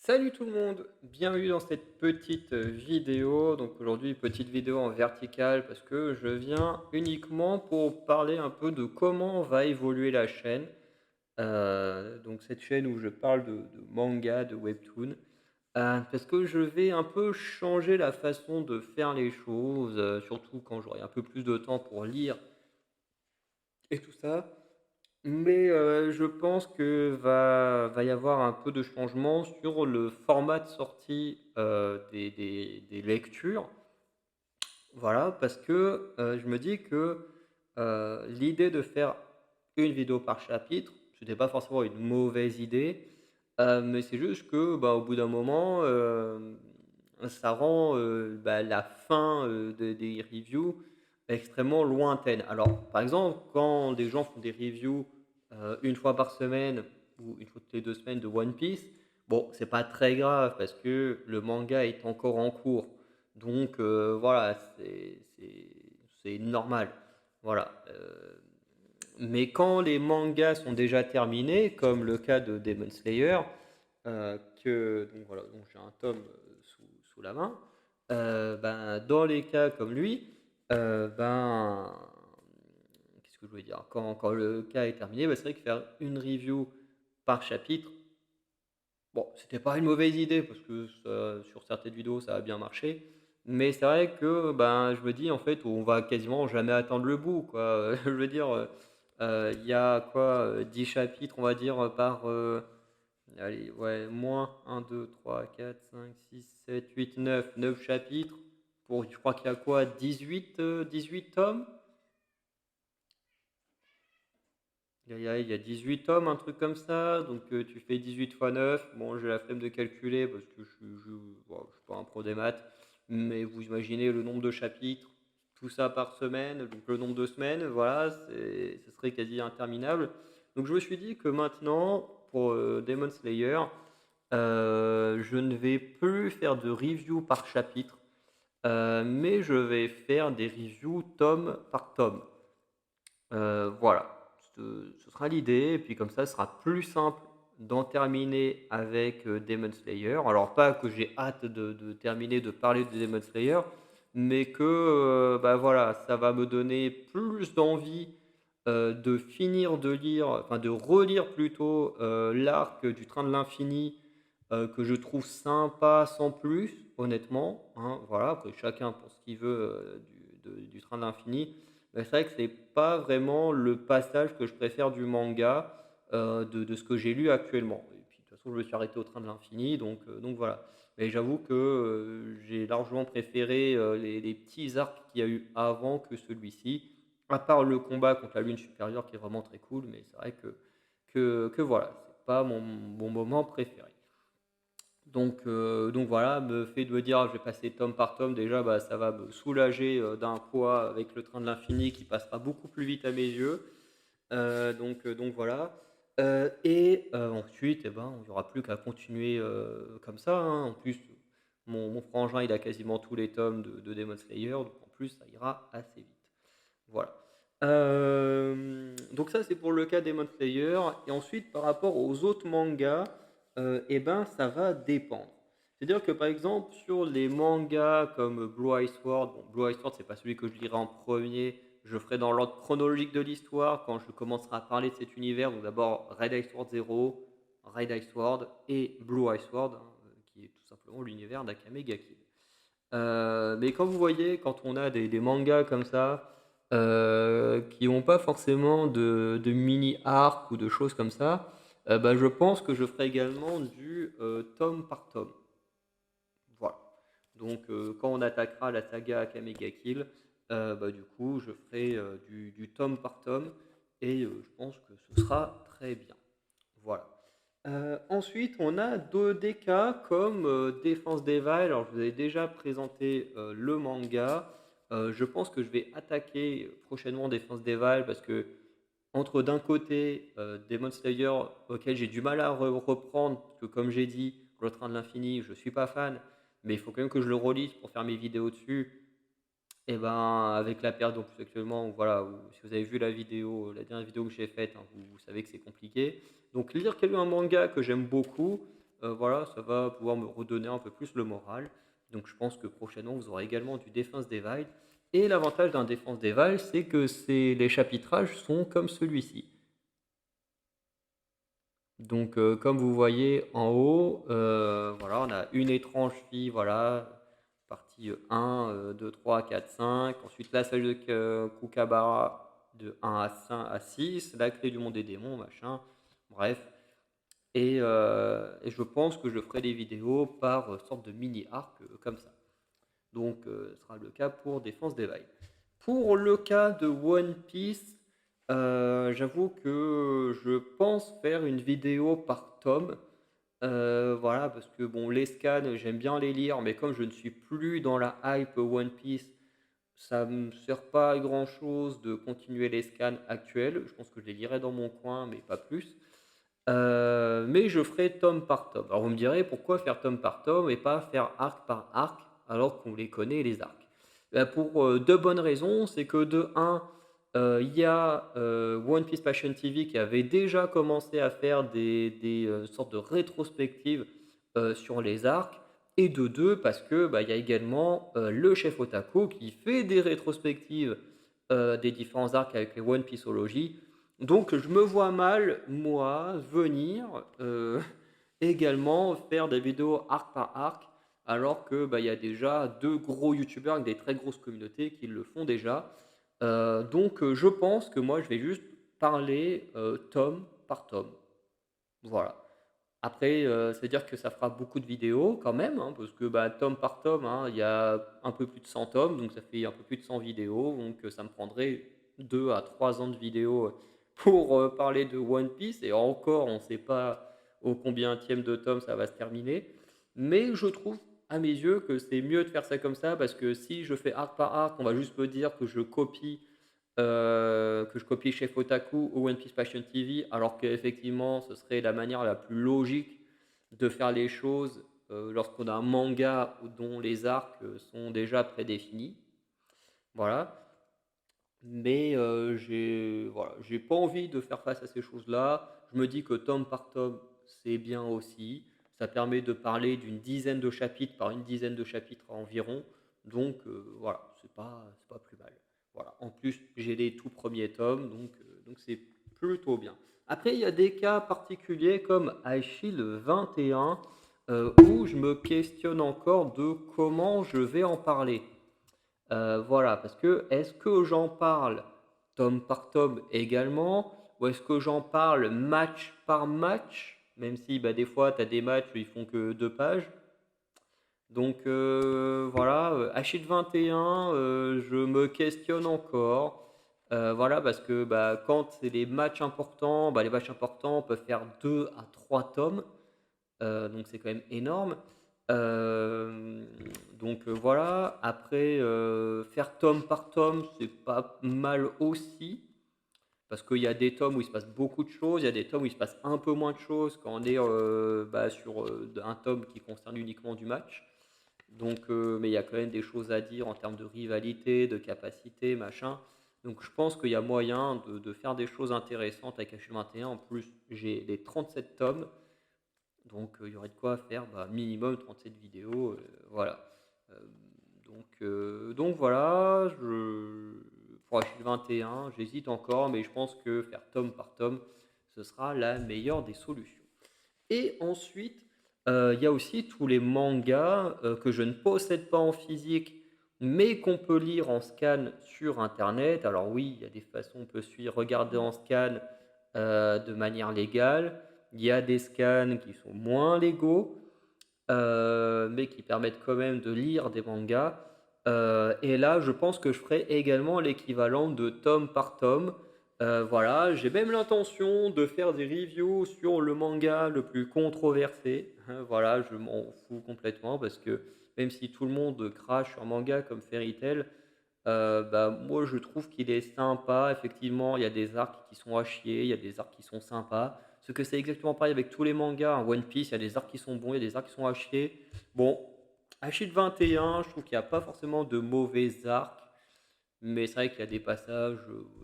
Salut tout le monde, bienvenue dans cette petite vidéo. Donc aujourd'hui, petite vidéo en verticale parce que je viens uniquement pour parler un peu de comment va évoluer la chaîne. Donc cette chaîne où je parle de manga, de webtoon. Parce que je vais un peu changer la façon de faire les choses, surtout quand j'aurai un peu plus de temps pour lire et tout ça. Mais je pense que va y avoir un peu de changement sur le format de sortie, des lectures. Voilà, parce que, je me dis que, l'idée de faire une vidéo par chapitre, c'était pas forcément une mauvaise idée, mais c'est juste que, bah, au bout d'un moment, ça rend, bah, la fin, des reviews extrêmement lointaine. Alors, par exemple, quand des gens font des reviews, 1 fois par semaine ou une fois toutes les 2 semaines de One Piece, bon, c'est pas très grave parce que le manga est encore en cours. Donc voilà, c'est normal. Voilà, mais quand les mangas sont déjà terminés, comme le cas de Demon Slayer, que donc voilà, donc j'ai un tome, sous la main, ben, dans les cas comme lui, ben, qu'est-ce que je voulais dire? Quand le cas est terminé, bah, c'est vrai que faire une review par chapitre, bon, c'était pas une mauvaise idée parce que ça sur certaines vidéos, ça a bien marché. Mais c'est vrai que, ben, je me dis, en fait, on va quasiment jamais atteindre le bout, quoi. Je veux dire, il y a quoi, 10 chapitres, on va dire, par, allez, ouais, moins un, deux, trois, quatre, cinq, six, sept, huit, neuf chapitres pour je crois qu'il y a quoi? 18 tomes? Il y a 18 tomes, un truc comme ça, donc tu fais 18 fois 9. Bon, j'ai la flemme de calculer parce que je suis pas un pro des maths, mais vous imaginez le nombre de chapitres, tout ça par semaine, donc le nombre de semaines, voilà, ce serait quasi interminable. Donc je me suis dit que maintenant, pour, Demon Slayer, je ne vais plus faire de review par chapitre, mais je vais faire des reviews tome par tome. Voilà, ce sera l'idée et puis comme ça, ce sera plus simple d'en terminer avec, Demon Slayer. Alors pas que j'ai hâte de terminer de parler de Demon Slayer, mais que, bah, voilà, ça va me donner plus d'envie, de finir de lire, enfin de relire plutôt, l'arc du Train de l'Infini, que je trouve sympa sans plus, honnêtement, hein. Voilà, après chacun pour ce qu'il veut, du Train de l'Infini. C'est vrai que c'est pas vraiment le passage que je préfère du manga, de ce que j'ai lu actuellement et puis de toute façon, je me suis arrêté au Train de l'Infini donc voilà. Mais j'avoue que, j'ai largement préféré, les petits arcs qu'il y a eu avant que celui-ci, à part le combat contre la Lune supérieure qui est vraiment très cool, mais c'est vrai que voilà, c'est pas mon moment préféré. Donc voilà, le fait de me dire: «Ah, je vais passer tome par tome», déjà, bah, ça va me soulager, d'un poids avec le Train de l'Infini qui passera beaucoup plus vite à mes yeux. Donc voilà. Ensuite, eh ben, il y aura plus qu'à continuer, comme ça, hein. En plus, mon frangin, il a quasiment tous les tomes de Demon Slayer, donc en plus, ça ira assez vite. Voilà. Donc ça, c'est pour le cas Demon Slayer et ensuite par rapport aux autres mangas, et ben, ça va dépendre. C'est-à-dire que, par exemple, sur les mangas comme Blue Eye Sword, bon, Blue Eye Sword, c'est pas celui que je lirai en premier. Je ferai dans l'ordre chronologique de l'histoire quand je commencerai à parler de cet univers. Donc d'abord Red Eye Sword Zero, Red Eye Sword et Blue Eye Sword, hein, qui est tout simplement l'univers d'Akame ga Kill. Mais quand vous voyez, quand on a des mangas comme ça, qui n'ont pas forcément de mini arc ou de choses comme ça, bah, je pense que je ferai également du, tome par tome. Voilà. Donc quand on attaquera la saga Akame ga Kill, bah, du coup, je ferai, du tome par tome et je pense que ce sera très bien. Voilà. Ensuite, on a des cas comme, Défense d'Eva. Alors, je vous avais déjà présenté, le manga. Je pense que je vais attaquer prochainement Défense d'Eva parce que entre d'un côté, Demon Slayer auquel j'ai du mal à reprendre, parce que comme j'ai dit, Le Train de l'Infini, je suis pas fan, mais il faut quand même que je le relise pour faire mes vidéos dessus. Et ben, avec la période en plus actuellement, où voilà, où si vous avez vu la vidéo, la dernière vidéo que j'ai faite, hein, vous savez que c'est compliqué. Donc lire un manga que j'aime beaucoup, voilà, ça va pouvoir me redonner un peu plus le moral. Donc je pense que prochainement, vous aurez également du Defense Devile et l'avantage d'un Defense Devile, c'est que les chapitrages sont comme celui-ci. Donc, comme vous voyez en haut, voilà, on a une étrange fille, voilà, partie 1, 2, 3, 4, 5. Ensuite, la sage de Kukabara de 1 à 5 à 6, la clé du monde des démons, machin, bref. Et je pense que je ferai des vidéos par sorte de mini-arc comme ça. Donc, ce sera le cas pour Défense des Vagues. Pour le cas de One Piece, j'avoue que je pense faire une vidéo par tome. Voilà, parce que bon, les scans, j'aime bien les lire, mais comme je ne suis plus dans la hype One Piece, ça me sert pas à grand chose de continuer les scans actuels. Je pense que je les lirai dans mon coin, mais pas plus. Mais je ferai tome par tome. Alors vous me direz, pourquoi faire tome par tome et pas faire arc par arc alors qu'on les connaît les arcs? Pour deux bonnes raisons. C'est que de un, il y a One Piece Passion TV qui avait déjà commencé à faire des sortes de rétrospectives sur les arcs. Et de deux, parce que bah, il y a également le chef Otaku qui fait des rétrospectives des différents arcs avec les One Pieceology. Donc je me vois mal, moi, venir également faire des vidéos arc par arc, alors que bah, il y a déjà deux gros youtubeurs avec des très grosses communautés qui le font déjà. Donc je pense que moi je vais juste parler tome par tome. Voilà. Après, c'est-à-dire que ça fera beaucoup de vidéos quand même, hein, parce que bah, tome par tome, hein, il y a un peu plus de 100 tomes, donc ça fait un peu plus de 100 vidéos, donc ça me prendrait 2 à 3 ans de vidéos pour parler de One Piece, et encore, on ne sait pas au combienième de tome ça va se terminer. Mais je trouve, à mes yeux, que c'est mieux de faire ça comme ça, parce que si je fais arc par arc, on va juste me dire que je copie Chef Otaku ou One Piece Passion TV, alors qu'effectivement, ce serait la manière la plus logique de faire les choses lorsqu'on a un manga dont les arcs sont déjà prédéfinis. Voilà. Mais voilà, j'ai pas envie de faire face à ces choses-là. Je me dis que tome par tome, c'est bien aussi. Ça permet de parler d'une dizaine de chapitres par une dizaine de chapitres environ. Donc voilà, c'est pas plus mal. Voilà. En plus, j'ai les tout premiers tomes, donc c'est plutôt bien. Après, il y a des cas particuliers comme Achille 21, où je me questionne encore de comment je vais en parler. Voilà, parce que est-ce que j'en parle tome par tome également? Ou est-ce que j'en parle match par match? Même si bah, des fois, tu as des matchs où ils font que 2 pages. Donc voilà, Achille 21, je me questionne encore. Voilà, parce que bah, quand c'est les matchs importants, bah, les matchs importants peuvent faire 2 à 3 tomes. Donc c'est quand même énorme. Hem, donc voilà. Après, faire tome par tome, c'est pas mal aussi, parce qu'il y a des tomes où il se passe beaucoup de choses, il y a des tomes où il se passe un peu moins de choses quand on est, bah, sur, un tome qui concerne uniquement du match. Donc mais il y a quand même des choses à dire en termes de rivalité, de capacité, machin. Donc je pense qu'il y a moyen de faire des choses intéressantes avec H21. En plus, j'ai les 37 tomes. Donc, il y aurait de quoi faire, bah, minimum 37 vidéos, voilà. Heu, donc voilà, pour Achille 21, j'hésite encore, mais je pense que faire tome par tome, ce sera la meilleure des solutions. Et ensuite, il y a aussi tous les mangas, que je ne possède pas en physique, mais qu'on peut lire en scan sur internet. Alors oui, il y a des façons, on peut regarder en scan, de manière légale. Il y a des scans qui sont moins légaux, mais qui permettent quand même de lire des mangas. Et là, je pense que je ferai également l'équivalent de tome par tome. Voilà, j'ai même l'intention de faire des reviews sur le manga le plus controversé. Voilà, je m'en fous complètement parce que même si tout le monde crache sur un manga comme Fairy Tail, bah, moi je trouve qu'il est sympa. Effectivement, il y a des arcs qui sont à chier, il y a des arcs qui sont sympas. Ce que c'est exactement pareil avec tous les mangas, hein. One Piece, il y a des arcs qui sont bons, il y a des arcs qui sont à chier. Bon, Achille 21, je trouve qu'il n'y a pas forcément de mauvais arcs, mais c'est vrai qu'il y a des passages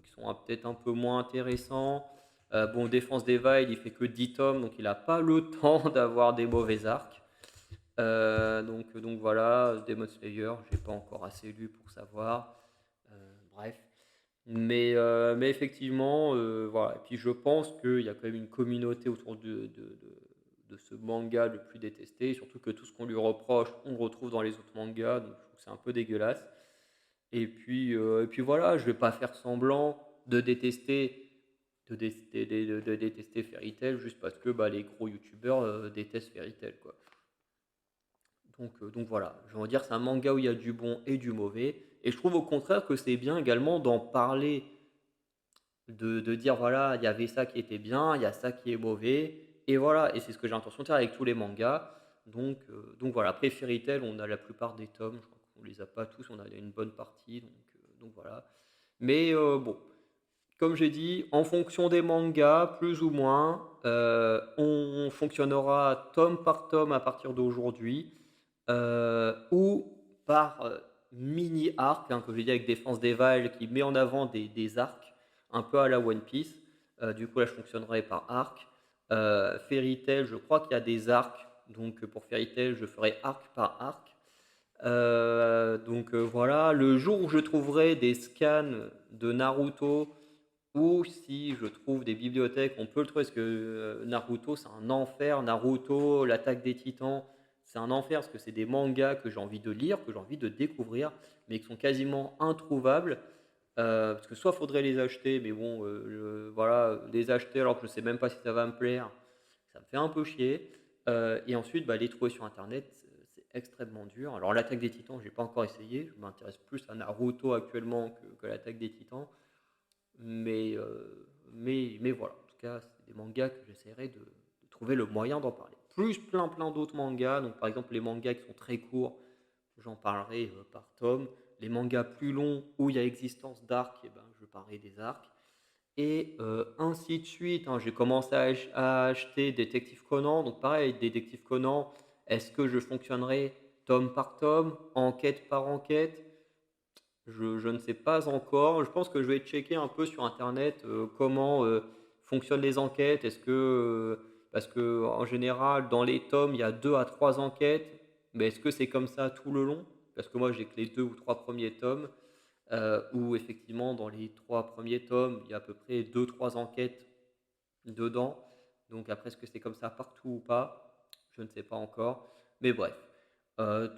qui sont peut-être un peu moins intéressants. Bon, Défense des Wild, il fait que 10 tomes, donc il a pas le temps d'avoir des mauvais arcs. Donc voilà, Demon Slayer, j'ai pas encore assez lu pour savoir. Bref. Mais effectivement, voilà. Et puis je pense qu'il y a quand même une communauté autour de ce manga le plus détesté, surtout que tout ce qu'on lui reproche, on le retrouve dans les autres mangas, donc je trouve que c'est un peu dégueulasse. Et puis voilà, je vais pas faire semblant de détester, de détester Fairy Tail juste parce que bah, les gros youtubeurs détestent Fairy Tail, quoi. Donc voilà, je veux dire, c'est un manga où il y a du bon et du mauvais. Et je trouve au contraire que c'est bien également d'en parler, de dire voilà, il y avait ça qui était bien, il y a ça qui est mauvais. Et voilà, et c'est ce que j'ai l'intention de faire avec tous les mangas. Donc voilà, après Fairy Tail, on a la plupart des tomes, je crois qu'on les a pas tous, on a une bonne partie. Donc voilà. Mais bon, comme j'ai dit, en fonction des mangas, plus ou moins, on fonctionnera tome par tome à partir d'aujourd'hui, ou par mini arc, hein, comme j'ai dit avec Défense des Vals, qui met en avant des arcs, un peu à la One Piece. Du coup, là, je fonctionnerai par arc. Fairy Tail, je crois qu'il y a des arcs, donc pour Fairy Tail, je ferai arc par arc. Voilà, le jour où je trouverai des scans de Naruto, ou si je trouve des bibliothèques, on peut le trouver parce que Naruto, c'est un enfer. Naruto, l'attaque des titans, c'est un enfer parce que c'est des mangas que j'ai envie de lire, que j'ai envie de découvrir, mais qui sont quasiment introuvables. Parce que soit faudrait les acheter, mais bon, voilà, les acheter alors que je sais même pas si ça va me plaire, ça me fait un peu chier. Et ensuite, bah, les trouver sur internet, c'est extrêmement dur. Alors, l'attaque des titans, j'ai pas encore essayé. Je m'intéresse plus à Naruto actuellement que l'attaque des titans. Mais voilà, en tout cas, c'est des mangas que j'essaierai de trouver le moyen d'en parler. Plus plein d'autres mangas, donc par exemple les mangas qui sont très courts, j'en parlerai par tome. Les mangas plus longs où il y a existence d'arcs, eh ben, je parlerai des arcs. Et ainsi de suite, hein. J'ai commencé à acheter Détective Conan, donc pareil, Détective Conan, est-ce que je fonctionnerai tome par tome, enquête par enquête? Je ne sais pas encore. Je pense que je vais checker un peu sur internet, comment, fonctionnent les enquêtes. Parce que en général, dans les tomes, il y a 2 à 3 enquêtes, mais est-ce que c'est comme ça tout le long? Parce que moi, j'ai que les 2 ou 3 premiers tomes, où effectivement, dans les 3 premiers tomes, il y a à peu près deux trois enquêtes dedans. Donc après, est-ce que c'est comme ça partout ou pas? Je ne sais pas encore. Mais bref.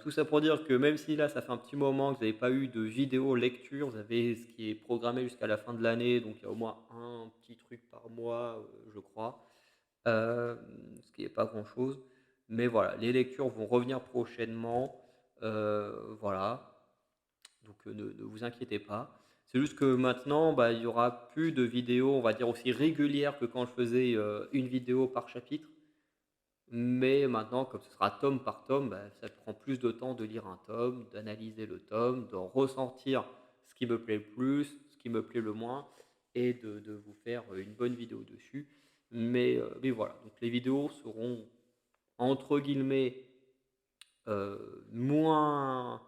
Tout ça pour dire que même si là, ça fait un petit moment que vous n'avez pas eu de vidéo lecture, vous avez ce qui est programmé jusqu'à la fin de l'année, donc il y a au moins un petit truc par mois, je crois, ce qui n'est pas grand-chose. Mais voilà, les lectures vont revenir prochainement. Voilà, donc ne vous inquiétez pas. C'est juste que maintenant, bah, il y aura plus de vidéos, on va dire, aussi régulières que quand je faisais une vidéo par chapitre. Mais maintenant, comme ce sera tome par tome, bah, ça prend plus de temps de lire un tome, d'analyser le tome, de ressentir ce qui me plaît le plus, ce qui me plaît le moins, et de vous faire une bonne vidéo dessus. Mais voilà, donc les vidéos seront entre guillemets moins,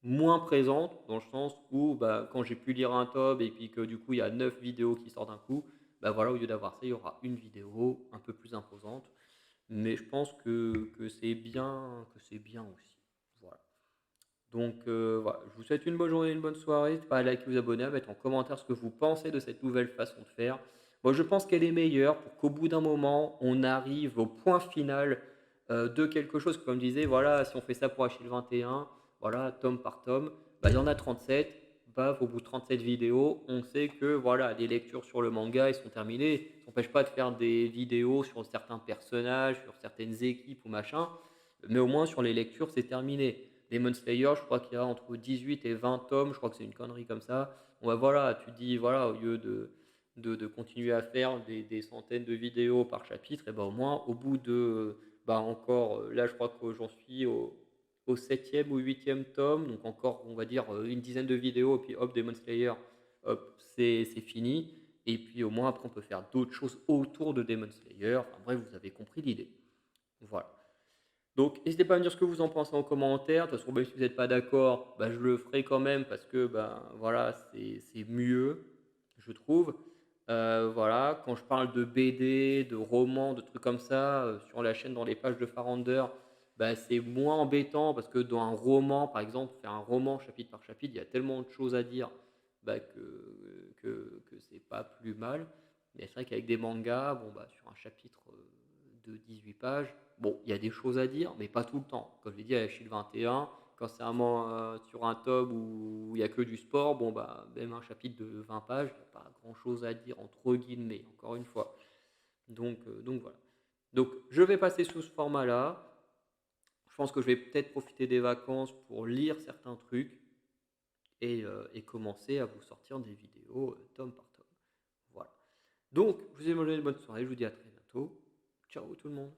moins présentes, dans le sens où bah, quand j'ai pu lire un tome et puis que du coup il y a 9 vidéos qui sortent d'un coup, bah voilà, au lieu d'avoir ça, il y aura une vidéo un peu plus imposante. Mais je pense que c'est bien aussi. Voilà. Donc voilà, je vous souhaite une bonne journée, une bonne soirée. N'hésitez pas à liker, vous abonner, à mettre en commentaire ce que vous pensez de cette nouvelle façon de faire. Moi, je pense qu'elle est meilleure pour qu'au bout d'un moment, on arrive au point final de quelque chose. Comme je disais, voilà, si on fait ça pour Achille 21, voilà, tome par tome, bah, il y en a 37. Baf, au bout de 37 vidéos, on sait que voilà, les lectures sur le manga, ils sont terminées. Ça n'empêche pas de faire des vidéos sur certains personnages, sur certaines équipes ou machin, mais au moins sur les lectures, c'est terminé. Demon Slayer, je crois qu'il y a entre 18 et 20 tomes, je crois que c'est une connerie comme ça. Bon, bah, voilà, tu dis, voilà, au lieu de continuer à faire des centaines de vidéos par chapitre, et ben au moins, au bout de, bah encore, là, je crois que j'en suis au septième ou huitième tome, donc encore, on va dire, une dizaine de vidéos, et puis hop, Demon Slayer, hop, c'est fini. Et puis au moins, après, on peut faire d'autres choses autour de Demon Slayer. Enfin bref, vous avez compris l'idée. Voilà. Donc, n'hésitez pas à me dire ce que vous en pensez en commentaire. De toute façon, même si vous n'êtes pas d'accord, bah, je le ferai quand même parce que ben, voilà, c'est mieux, je trouve. Voilà, quand je parle de BD, de romans, de trucs comme ça, sur la chaîne dans les pages de Farender, bah, c'est moins embêtant parce que dans un roman, par exemple, faire un roman chapitre par chapitre, il y a tellement de choses à dire, bah, que c'est pas plus mal. Mais c'est vrai qu'avec des mangas, bon, bah, sur un chapitre, de 18 pages, bon, il y a des choses à dire, mais pas tout le temps. Comme je l'ai dit à Shield 21, quand c'est sur un tome où il y a que du sport, bon, bah, même un chapitre de 20 pages, il n'y a pas grand-chose à dire, entre guillemets, encore une fois. Donc voilà. Donc je vais passer sous ce format-là. Je pense que je vais peut-être profiter des vacances pour lire certains trucs et commencer à vous sortir des vidéos tome par tome. Voilà. Donc, je vous ai mangé une bonne soirée, je vous dis à très bientôt. Ciao tout le monde.